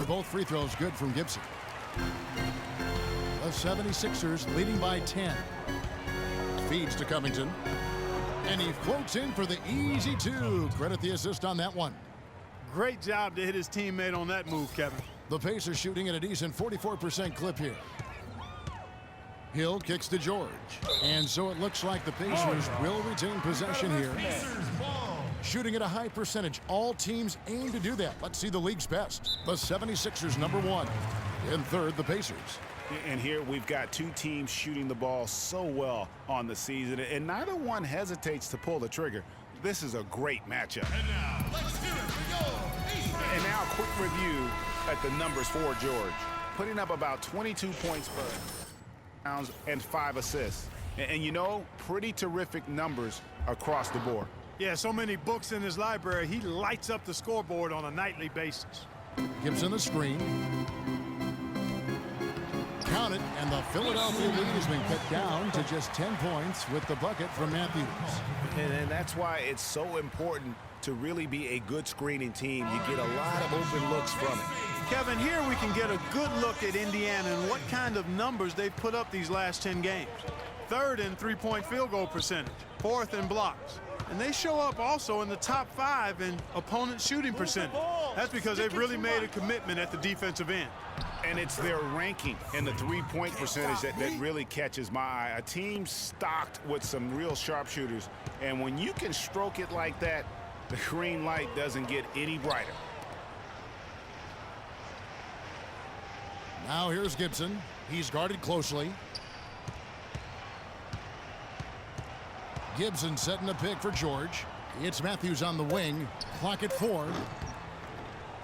And both free throws good from Gibson. The 76ers leading by 10. Feeds to Covington. And he floats in for the easy two. Credit the assist on that one. Great job to hit his teammate on that move, Kevin. The Pacers shooting at a decent 44% clip here. Hill kicks to George. And so it looks like the Pacers will retain possession here. Shooting at a high percentage. All teams aim to do that. Let's see the league's best. The 76ers #1. In third, the Pacers. And here we've got two teams shooting the ball so well on the season, and neither one hesitates to pull the trigger. This is a great matchup. And now, let's hear it for your Pacers. And now a quick review at the numbers for George. Putting up about 22 points per rounds and 5 assists. And you know, pretty terrific numbers across the board. Yeah, so many books in his library. He lights up the scoreboard on a nightly basis. Gibson the screen. Count it, and the Philadelphia lead has been cut down to just 10 points with the bucket from Matthews. And that's why it's so important to really be a good screening team. You get a lot of open looks from it. Kevin, here we can get a good look at Indiana and what kind of numbers they've put up these last 10 games. Third in three-point field goal percentage, fourth in blocks. And they show up also in the top 5 in opponent shooting percentage. That's because they've really made a commitment at the defensive end. And it's their ranking in the three-point percentage that really catches my eye. A team stocked with some real sharpshooters. And when you can stroke it like that, the green light doesn't get any brighter. Now here's Gibson. He's guarded closely. Gibson setting a pick for George. It's Matthews on the wing. Clock at 4.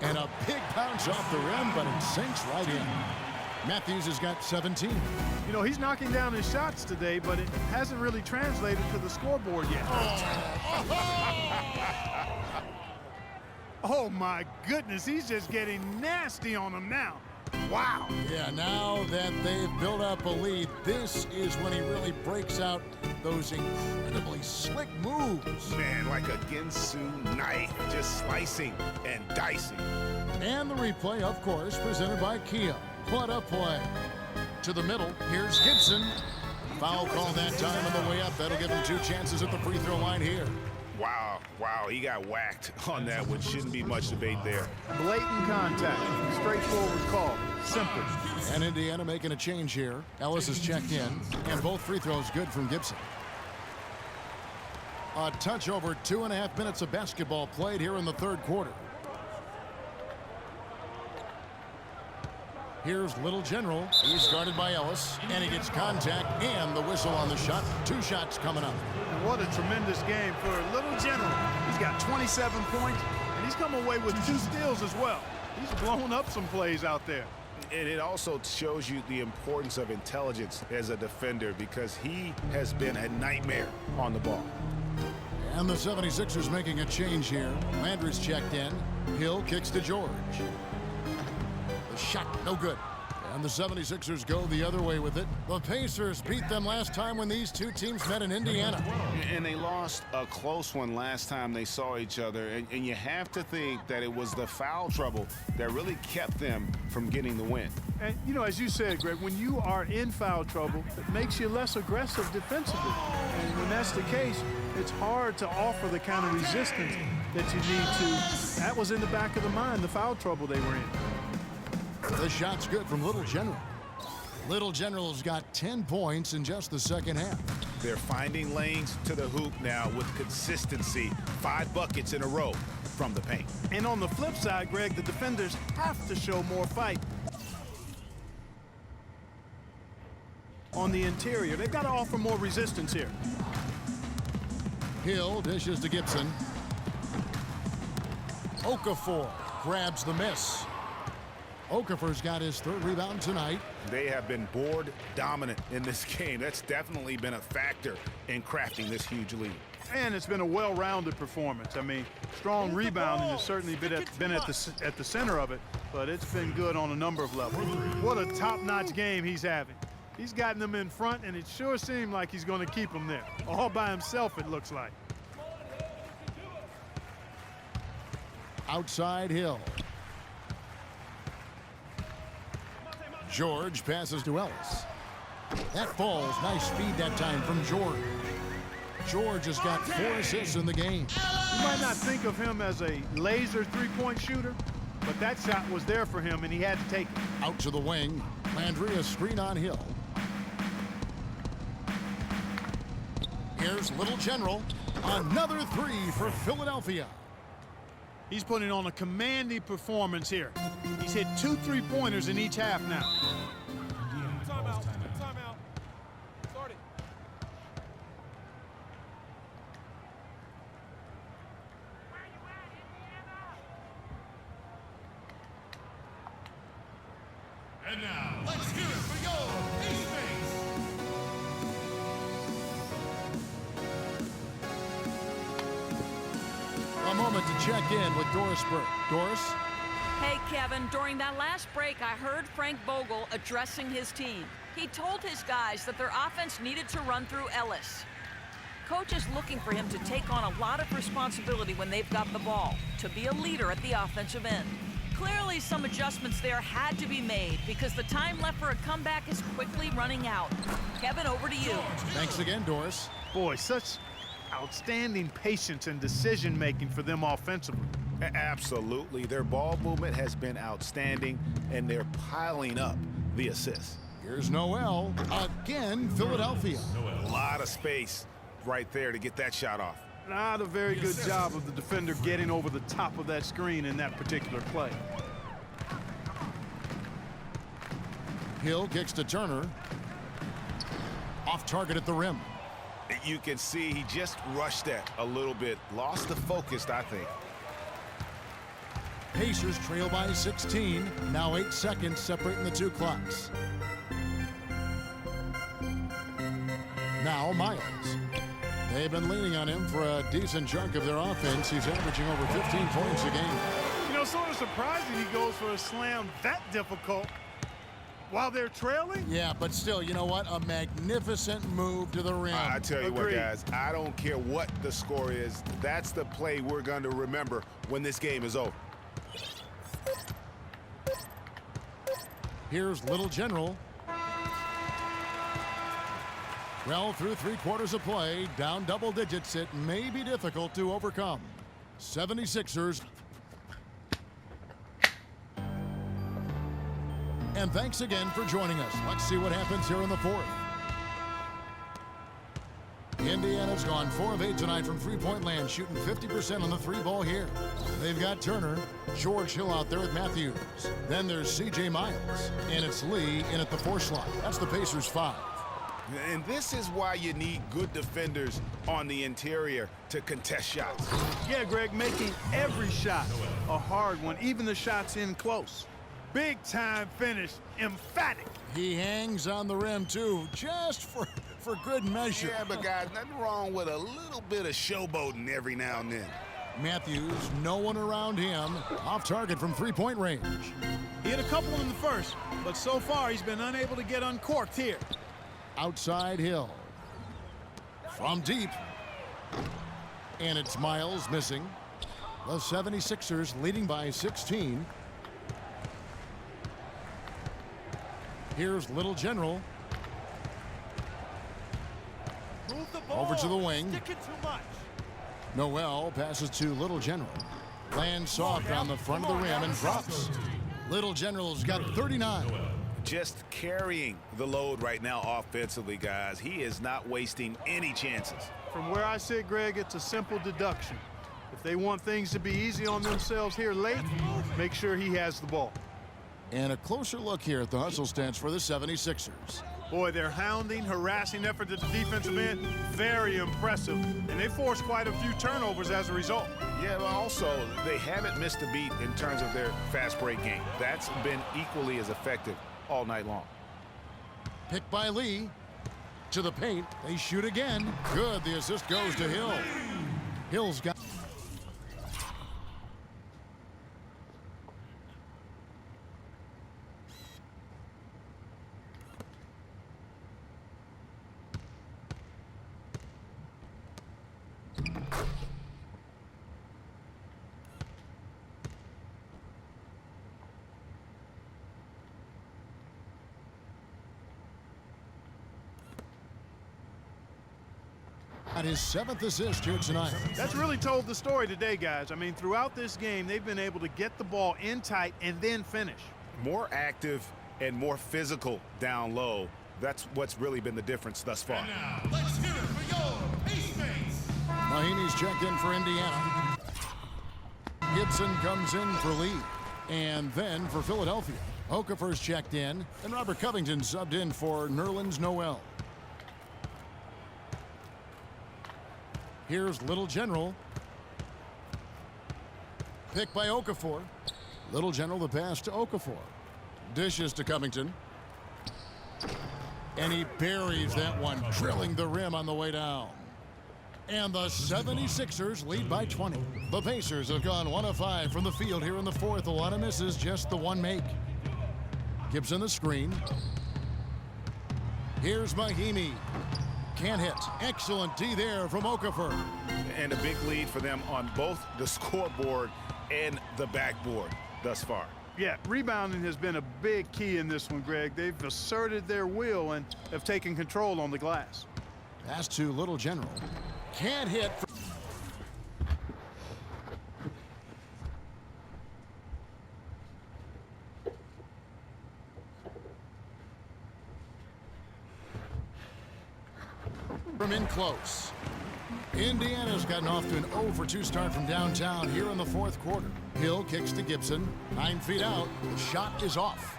And a big bounce off the rim, but it sinks right in. Matthews has got 17. You know, he's knocking down his shots today, but it hasn't really translated to the scoreboard yet. Oh, my goodness. He's just getting nasty on them now. Wow. Yeah, now that they've built up a lead, this is when he really breaks out those incredibly slick moves. Man, like a Ginsu knife, just slicing and dicing. And the replay, of course, presented by Kia. What a play. To the middle, here's Gibson. Foul call that time on the way up. That'll give him 2 chances at the free throw line here. Wow, he got whacked on that, which shouldn't be much debate there. Blatant contact. Straightforward call. Simple. And Indiana making a change here. Ellis is checked in, and both free throws good from Gibson. A touch over 2.5 minutes of basketball played here in the third quarter. Here's Little General. He's guarded by Ellis, and he gets contact and the whistle on the shot. 2 shots coming up. And what a tremendous game for Little General. He's got 27 points, and he's come away with 2 steals as well. He's blown up some plays out there. And it also shows you the importance of intelligence as a defender, because he has been a nightmare on the ball. And the 76ers making a change here. Landry's checked in. Hill kicks to George. The shot, no good. And the 76ers go the other way with it. The Pacers beat them last time when these two teams met in Indiana. And they lost a close one last time they saw each other. And you have to think that it was the foul trouble that really kept them from getting the win. And, you know, as you said, Greg, when you are in foul trouble, it makes you less aggressive defensively. And when that's the case, it's hard to offer the kind of resistance that you need to. That was in the back of the mind, the foul trouble they were in. The shot's good from Little General. Little General's got 10 points in just the second half. They're finding lanes to the hoop now with consistency. 5 buckets in a row from the paint. And on the flip side, Greg, the defenders have to show more fight. On the interior, they've got to offer more resistance here. Hill dishes to Gibson. Okafor grabs the miss. Okafor's got his 3rd rebound tonight. They have been board dominant in this game. That's definitely been a factor in crafting this huge lead. And it's been a well-rounded performance. I mean, strong rebounding has certainly been at the center of it, but it's been good on a number of levels. What a top-notch game he's having. He's gotten them in front, and it sure seemed like he's going to keep them there. All by himself, it looks like. Outside Hill. George passes to Ellis. That falls. Nice speed that time from George. George has got 4 assists in the game. You might not think of him as a laser three-point shooter, but that shot was there for him, and he had to take it. Out to the wing. Landry, a screen on Hill. Here's Little General. Another 3 for Philadelphia. He's putting on a commanding performance here. He's hit 2 3-pointers in each half now. Timeout. Timeout. Start it. And now, let's hear it for your Ace Base. A moment to check in with Doris Burke. Doris? Hey, Kevin, during that last break, I heard Frank Vogel addressing his team. He told his guys that their offense needed to run through Ellis. Coach is looking for him to take on a lot of responsibility when they've got the ball, to be a leader at the offensive end. Clearly, some adjustments there had to be made because the time left for a comeback is quickly running out. Kevin, over to you. Thanks again, Doris. Boy, such outstanding patience and decision-making for them offensively. Absolutely. Their ball movement has been outstanding, and they're piling up the assists. Here's Noel. Again, Philadelphia. A lot of space right there to get that shot off. Not a very good job of the defender getting over the top of that screen in that particular play. Hill kicks to Turner. Off target at the rim. You can see he just rushed that a little bit. Lost the focus, I think. Pacers trail by 16. Now 8 seconds separating the 2 clocks. Now Miles. They've been leaning on him for a decent chunk of their offense. He's averaging over 15 points a game. You know, sort of surprising he goes for a slam that difficult while they're trailing. Yeah, but still, you know what? A magnificent move to the rim. I tell you what, Agreed. guys, I don't care what the score is. That's the play we're going to remember when this game is over. Here's Little General. Well, through 3/4 of play, down double digits, it may be difficult to overcome. 76ers. And thanks again for joining us. Let's see what happens here in the 4th. Indiana's gone 4 of 8 tonight from three-point land, shooting 50% on the 3-ball here. They've got Turner, George Hill out there with Matthews. Then there's C.J. Miles, and it's Lee in at the 4 slot. That's the Pacers' 5. And this is why you need good defenders on the interior to contest shots. Yeah, Greg, making every shot a hard one, even the shots in close. Big time finish, emphatic. He hangs on the rim, too, just for good measure. Yeah, but guys, nothing wrong with a little bit of showboating every now and then. Matthews, no one around him, off target from 3-point range. He had a couple in the first, but so far he's been unable to get uncorked here. Outside Hill. From deep. And it's Miles missing. The 76ers leading by 16. Here's Little General. Move the ball. Over to the wing. Sticking too much. Noel passes to Little General. Lands soft on the front of the rim and drops. Little General's got 39. Just carrying the load right now offensively, guys. He is not wasting any chances. From where I sit, Greg, it's a simple deduction. If they want things to be easy on themselves here late, make sure he has the ball. And a closer look here at the hustle stats for the 76ers. Boy, their hounding, harassing effort at the defensive end, very impressive. And they forced quite a few turnovers as a result. Yeah, but also, they haven't missed a beat in terms of their fast break game. That's been equally as effective all night long. Picked by Lee. To the paint. They shoot again. Good. The assist goes to Hill. Hill's got... And his 7th assist here tonight. That's really told the story today, guys. I mean, throughout this game, they've been able to get the ball in tight and then finish. More active and more physical down low. That's what's really been the difference thus far. And now, let's hear it for your Ace Mates. Mahinmi's checked in for Indiana. Gibson comes in for Lee. And then for Philadelphia, Okafor's checked in, and Robert Covington subbed in for Nerlens Noel. Here's Little General. Picked by Okafor. Little General the pass to Okafor. Dishes to Covington. And he buries that one, drilling the rim on the way down. And the 76ers lead by 20. The Pacers have gone 1 of 5 from the field here in the fourth. A lot of misses, just the one make. Gibson the screen. Here's Mahinmi. Can't hit. Excellent D there from Okafor. And a big lead for them on both the scoreboard and the backboard thus far. Yeah, rebounding has been a big key in this one, Greg. They've asserted their will and have taken control on the glass. Pass to Little General. Can't hit. From in close. Indiana's gotten off to an 0 for 2 start from downtown here in the fourth quarter. Hill kicks to Gibson. 9 feet out. The shot is off.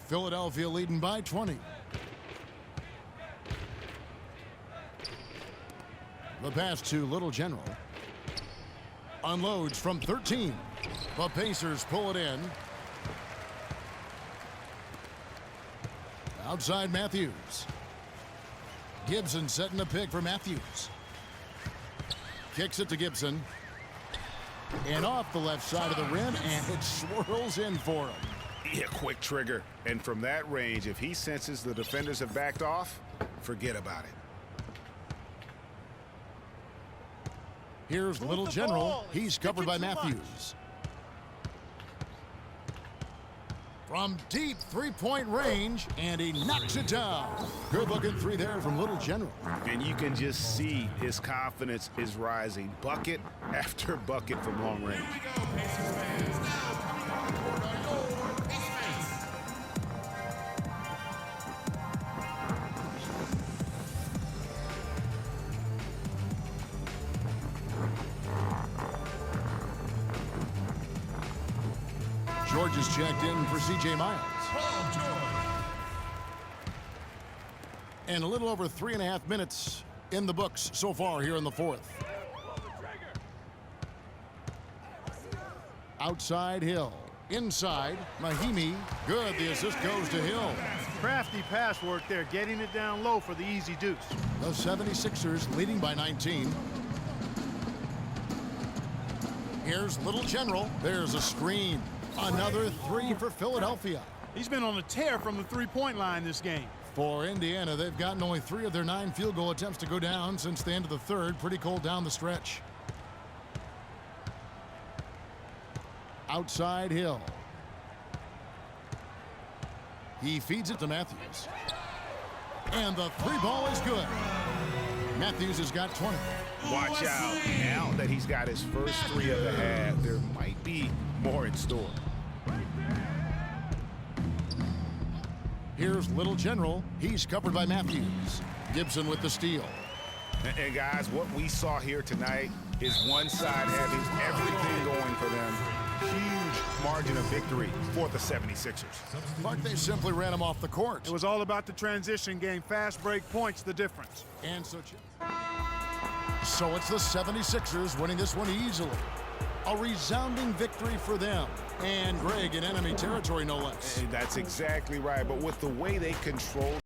Philadelphia leading by 20. The pass to Little General. Unloads from 13. The Pacers pull it in. Outside Matthews. Gibson setting a pick for Matthews. Kicks it to Gibson. And off the left side of the rim, and it swirls in for him. Yeah, quick trigger. And from that range, if he senses the defenders have backed off, forget about it. Here's Little General. He's covered by Matthews. From deep three-point range, and he knocks it down. Good-looking three there from Little General. And you can just see his confidence is rising. Bucket after bucket from long range. Here we go, Pacers fans. Now coming on board are your Ace Mates. George is checked in for C.J. Miles. Paul George. And a little over 3.5 minutes in the books so far here in the fourth. Outside Hill. Inside Mahinmi. Good. The assist goes to Hill. Crafty pass work there, getting it down low for the easy deuce. The 76ers leading by 19. Here's Little General. There's a screen. Another three for Philadelphia. He's been on a tear from the three-point line this game. For Indiana, they've gotten only 3 of their 9 field goal attempts to go down since the end of the third. Pretty cold down the stretch. Outside Hill. He feeds it to Matthews. And the 3 ball is good. Matthews has got 20. Watch out. Now that he's got his first 3 of the half, there might be more in store. Here's Little General. He's covered by Matthews. Gibson with the steal. And guys, what we saw here tonight is one side having everything going for them. Huge margin of victory for the 76ers. But they simply ran him off the court. It was all about the transition game. Fast break points, the difference. And so it's the 76ers winning this one easily. A resounding victory for them. And Greg in enemy territory, no less. That's exactly right. But with the way they control